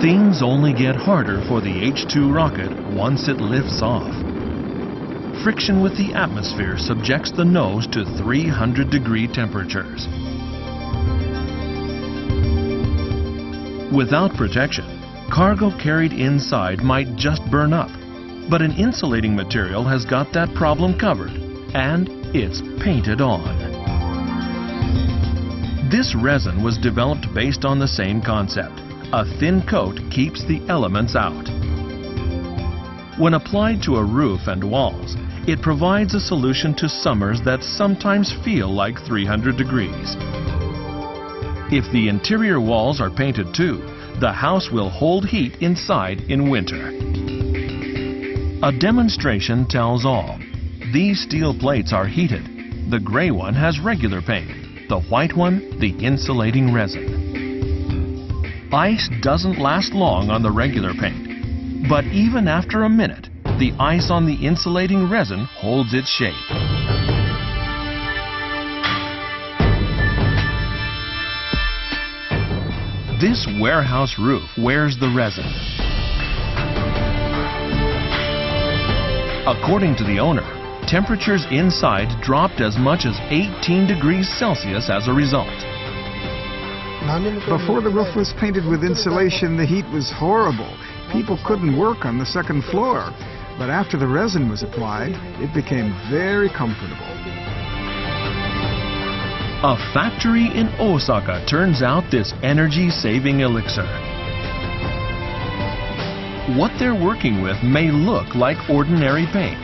Things only get harder for the H2 rocket once it lifts off. Friction with the atmosphere subjects the nose to 300-degree temperatures. Without protection, cargo carried inside might just burn up, but an insulating material has got that problem covered, and it's painted on. This resin was developed based on the same concept. A thin coat keeps the elements out. When applied to a roof and walls, it provides a solution to summers that sometimes feel like 300 degrees. If the interior walls are painted too, the house will hold heat inside in winter. A demonstration tells all. These steel plates are heated. The gray one has regular paint, the white one the insulating resin. Ice doesn't last long on the regular paint, but even after a minute, the ice on the insulating resin holds its shape. This warehouse roof wears the resin. According to the owner, temperatures inside dropped as much as 18 degrees Celsius as a result. Before the roof was painted with insulation, the heat was horrible. People couldn't work on the second floor. But after the resin was applied, it became very comfortable. A factory in Osaka turns out this energy-saving elixir. What they're working with may look like ordinary paint.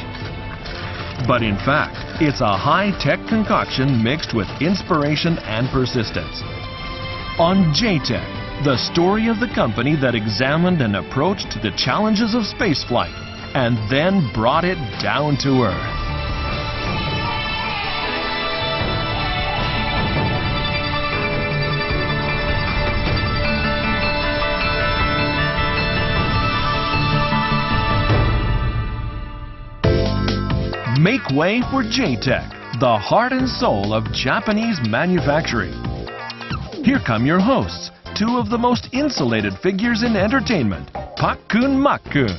But in fact, it's a high-tech concoction mixed with inspiration and persistence. On J-Tech, the story of the company that examined and approached the challenges of spaceflight and then brought it down to earth. Make way for J-Tech, the heart and soul of Japanese manufacturing. Here come your hosts, two of the most insulated figures in entertainment, Pak-kun, Mak-kun.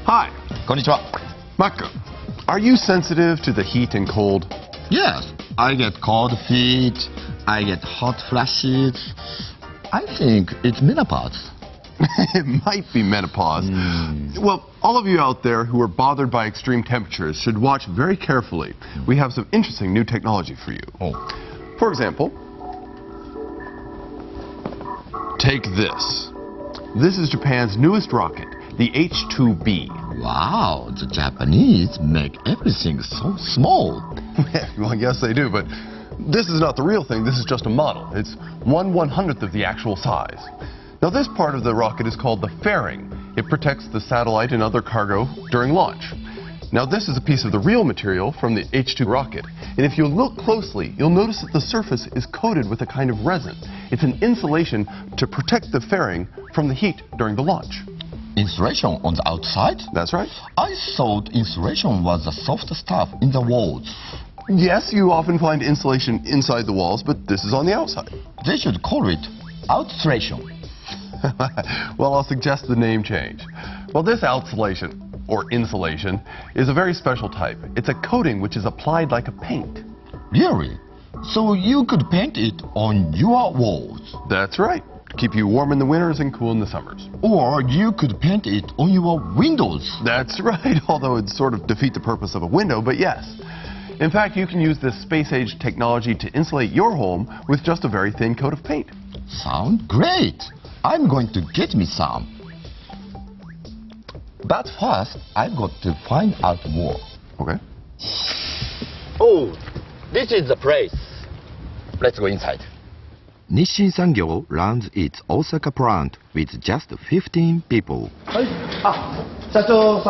Hi. Konnichiwa. Mak-kun, are you sensitive to the heat and cold? Yes, I get cold feet, I get hot flashes. I think it's menopause. It might be menopause. Well, all of you out there who are bothered by extreme temperatures should watch very carefully. We have some interesting new technology for you. For example, take this. This is Japan's newest rocket, the H2B. Wow, the Japanese make everything so small. Well, yes, they do, but this is not the real thing. This is just a model. It's 1/100th of the actual size. Now, this part of the rocket is called the fairing. It protects the satellite and other cargo during launch. Now, this is a piece of the real material from the H2 rocket. And if you look closely, you'll notice that the surface is coated with a kind of resin. It's an insulation to protect the fairing from the heat during the launch. Insulation on the outside? That's right. I thought insulation was the soft stuff in the walls. Yes, you often find insulation inside the walls, but this is on the outside. They should call it outsulation. Well, I'll suggest the name change. Well, this outsulation, or insulation, is a very special type. It's a coating which is applied like a paint. Really? So you could paint it on your walls? That's right. To keep you warm in the winters and cool in the summers. Or you could paint it on your windows? That's right, although it'd sort of defeat the purpose of a window, but yes. In fact, you can use this space-age technology to insulate your home with just a very thin coat of paint. Sound great! I'm going to get me some. But first, I've got to find out more. Okay. Oh, this is the place. Let's go inside. Nisshin Sangyo runs its Osaka plant with just 15 people. Tatsujiro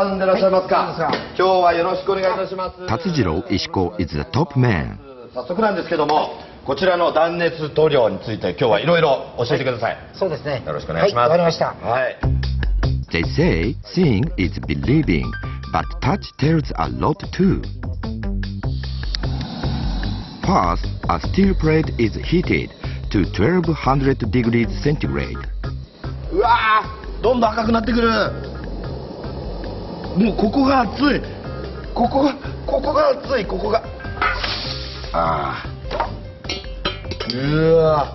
Ishiko is the top man. 早速なんですけども、こちらの断熱塗料について今日はいろいろ教えてください。そうですね。よろしくお願いします。はい、わかりました。はい。They say seeing is believing, but touch tells a lot too. First, A steel plate is heated to 1200 degrees centigrade. うわー、どんどん赤くなってくる。もうここが熱い。ここが熱い。ここが。ああ。うわ。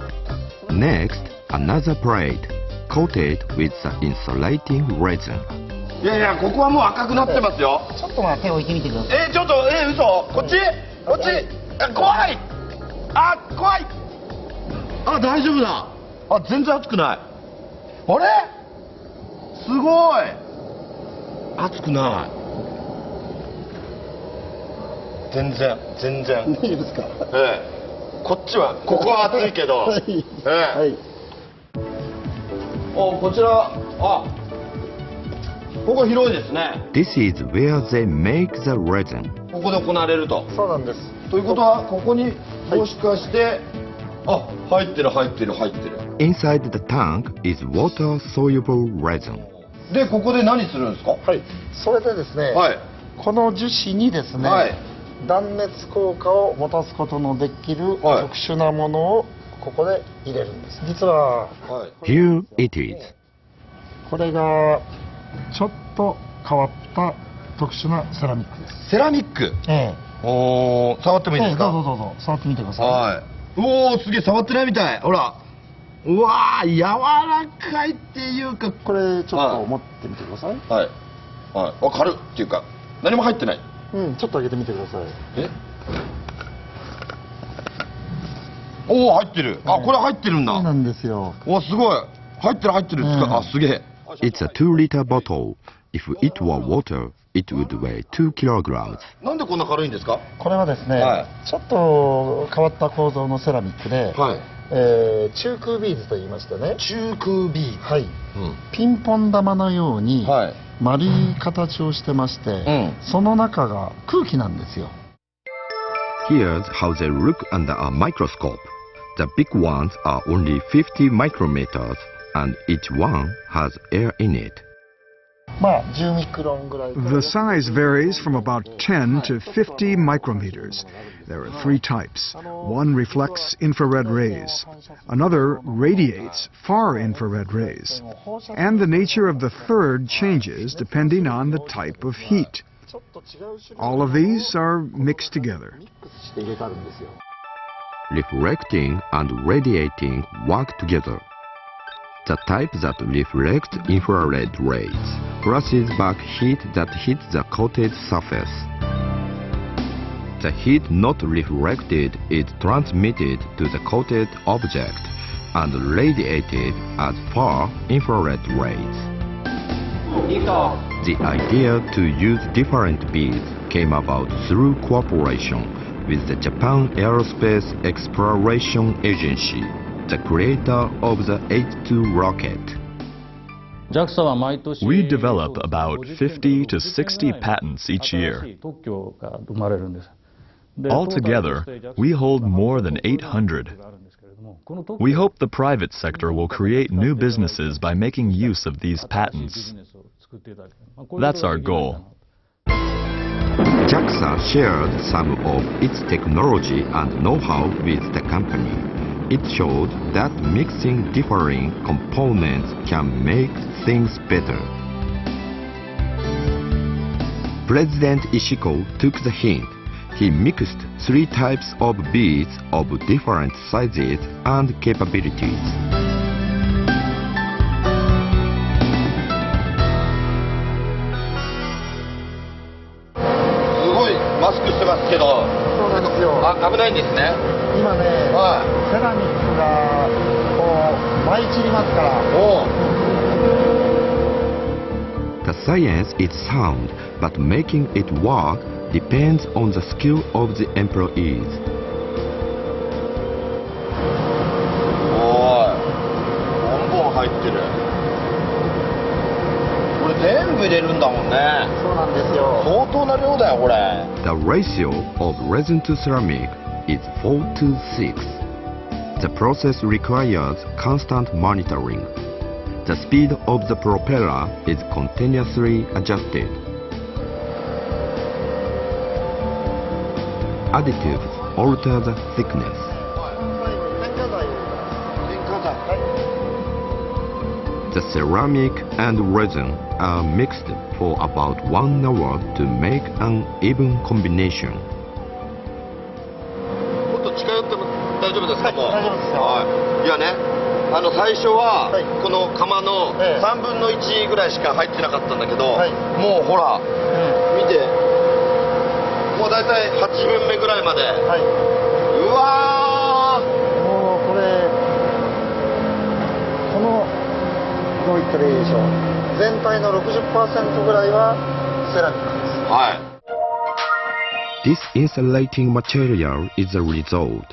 Next, another plate coated with the insulating resin. いやいや、ここはもう赤くなってますよ。ちょっと手を置いてみてください。ちょっと、嘘。こっち。怖い。怖い。大丈夫だ。全然熱くない。あれ、すごい。熱くない。全然。いいですか。ここは熱いけど。はい。こちら、ここ広いですね。This is where they make the resin. ここで行われると。そうなんです。ということは、ここにもしかして、入ってる。 Inside the tank is water-soluble resin. で、ここで何するんですか？はい。それでですね、この樹脂にですね、断熱効果を持たすことのできる特殊なものをここで入れるんです。実は、Here it is. これがちょっと変わった特殊なセラミックです。セラミック？触ってもいいですか？どうぞ触ってみてください。はい。おー、すげえ、触ってないみたい。ほら。うわー、柔らかいっていうか、これちょっと持ってみてください。はい。軽いっていうか、何も入ってない。ちょっと開けてみてください。おー、入ってる。これ入ってるんだ。そうなんですよ。すごい。入ってる。すげえ。It's a 2-liter bottle. If it were water, it would weigh 2 kilograms. なんでこんな軽いんですか？これはですね、ちょっと変わった構造のセラミックで、中空ビーズと言いましてね。中空ビーズ。はい。ピンポン玉のように丸い形をしてまして、その中が空気なんですよ。Here's how they look under a microscope. The big ones are only 50 micrometers, and each one has air in it. 10ミクロンぐらい。The size varies from about 10 to 50 micrometers. There are three types. One reflects infrared rays. Another radiates far infrared rays. And the nature of the third changes depending on the type of heat. All of these are mixed together. Reflecting and radiating work together. The type that reflects infrared rays flashes back heat that hits the coated surface. The heat not reflected is transmitted to the coated object and radiated as far infrared rays. The idea to use different beads came about through cooperation with the Japan Aerospace Exploration Agency, the creator of the H-2 rocket. We develop about 50 to 60 patents each year. Altogether, we hold more than 800. We hope the private sector will create new businesses by making use of these patents. That's our goal. JAXA shared some of its technology and know-how with the company. It showed that mixing differing components can make things better. President Ishiko took the hint. He mixed 3 types of beads of different sizes and capabilities. すごいマスクしてますけど。そうなんですよ。危ないんですね。今ね、セラミックがこう舞い散りますから。The science is sound, but making it work depends on the skill of the employees. ボンボン入ってる。これ全部入れるんだもんね。そうなんですよ。相当な量だよこれ。The ratio of resin to ceramic is 4 to 6. The process requires constant monitoring. The speed of the propeller is continuously adjusted. additives alter the thickness. The ceramic and resin are mixed for about 1 hour to make an even combination. もっと近寄っても大丈夫ですか？もう。大丈夫ですよ。はい。いやね、最初は、はいこの釜の3分の1ぐらいしか入ってなかったんだけど、はいもうほら、見て、もう大体8分目ぐらいまで。はい。うわー。もうこれこのどう言ったらいいでしょう。全体の 60% ぐらいはセラミックです。はい。 This insulating material is the result.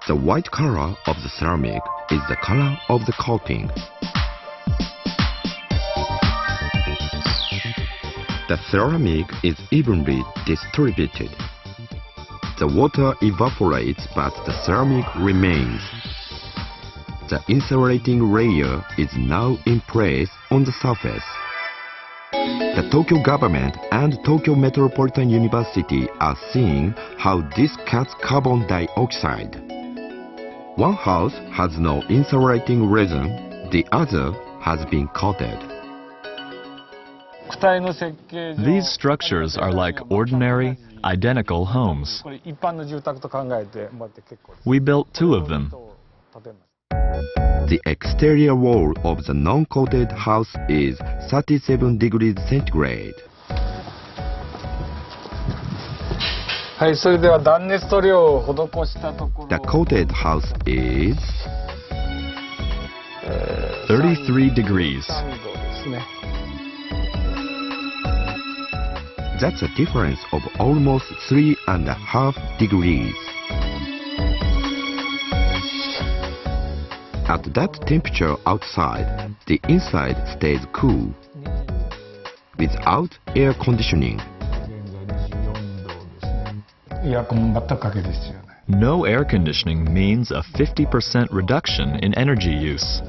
The white color of the ceramic is the color of the coating. The ceramic is evenly distributed. The water evaporates but the ceramic remains. The insulating layer is now in place on the surface. The Tokyo government and Tokyo Metropolitan University are seeing how this cuts carbon dioxide. One house has no insulating resin, the other has been coated. These structures are like ordinary, identical homes. We built 2 of them. The exterior wall of the non-coated house is 37 degrees centigrade. The coated house is 33 degrees. That's a difference of almost 3.5 degrees. At that temperature outside, the inside stays cool, without air conditioning. No air conditioning means a 50% reduction in energy use.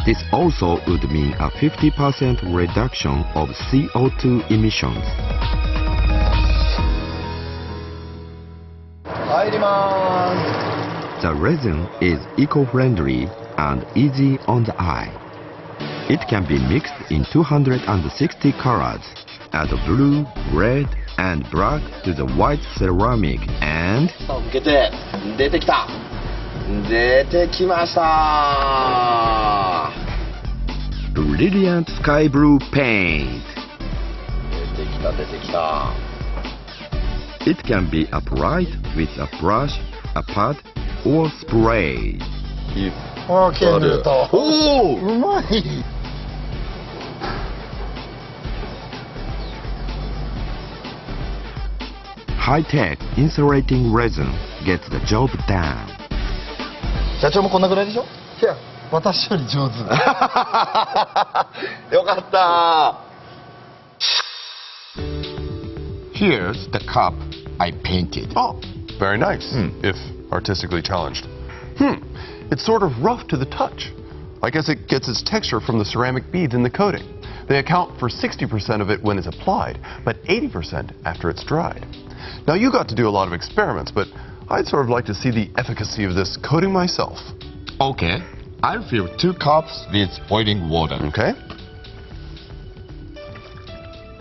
This also would mean a 50% reduction of CO2 emissions. 入りまーす。 The resin is eco-friendly and easy on the eye. It can be mixed in 260 colors. Add blue, red, and black to the white ceramic and 向けて出てきた。出てきました。 brilliant sky blue paint. 出てきた出てきた。 It can be applied with a brush, a pad, or spray. ああ、綺麗に出た。おお。うまい。 High-tech insulating resin gets the job done. 社長もこんなぐらいでしょ？いや、私より上手。よかった。 Here's the cup I painted. Oh, very nice, if artistically challenged. It's sort of rough to the touch. I guess it gets its texture from the ceramic beads in the coating. They account for 60% of it when it's applied, but 80% after it's dried. Now, you got to do a lot of experiments, but I'd sort of like to see the efficacy of this coating myself. Okay, I'll fill 2 cups with boiling water. Okay.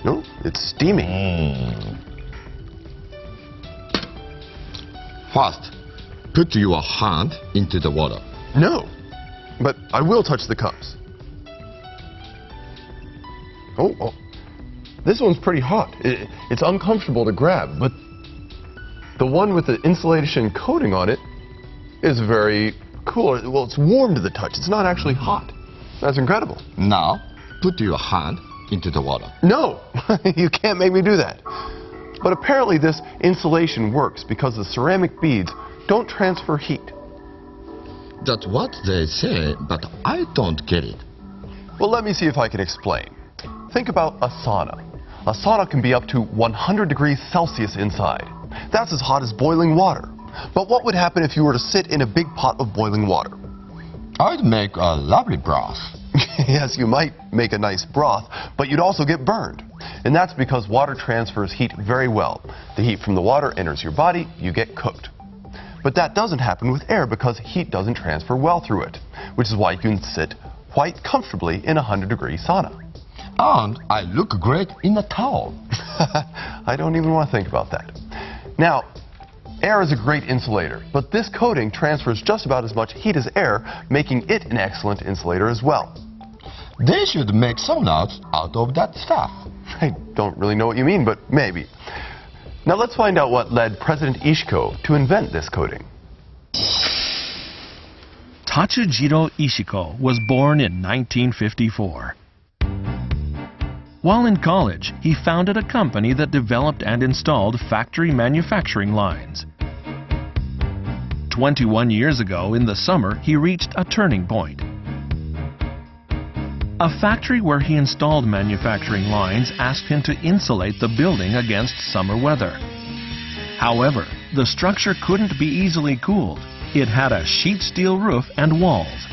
No, it's steaming. First, put your hand into the water. No, but I will touch the cups. Oh, this one's pretty hot. It's uncomfortable to grab, but the one with the insulation coating on it is very cool. Well, it's warm to the touch. It's not actually hot. That's incredible. Now, put your hand into the water. No, you can't make me do that. But apparently this insulation works because the ceramic beads don't transfer heat. That's what they say, but I don't get it. Well, let me see if I can explain. Think about a sauna. A sauna can be up to 100 degrees Celsius inside. That's as hot as boiling water. But what would happen if you were to sit in a big pot of boiling water? I'd make a lovely broth. Yes, you might make a nice broth, but you'd also get burned. And that's because water transfers heat very well. The heat from the water enters your body, you get cooked. But that doesn't happen with air because heat doesn't transfer well through it, which is why you can sit quite comfortably in a 100-degree sauna. And I look great in a towel. I don't even want to think about that. Now, air is a great insulator, but this coating transfers just about as much heat as air, making it an excellent insulator as well. They should make saunas out of that stuff. I don't really know what you mean, but maybe. Now let's find out what led President Ishiko to invent this coating. Tatsujiro Ishiko was born in 1954. While in college, he founded a company that developed and installed factory manufacturing lines. 21 years ago, in the summer, he reached a turning point. A factory where he installed manufacturing lines asked him to insulate the building against summer weather. However, the structure couldn't be easily cooled. It had a sheet steel roof and walls,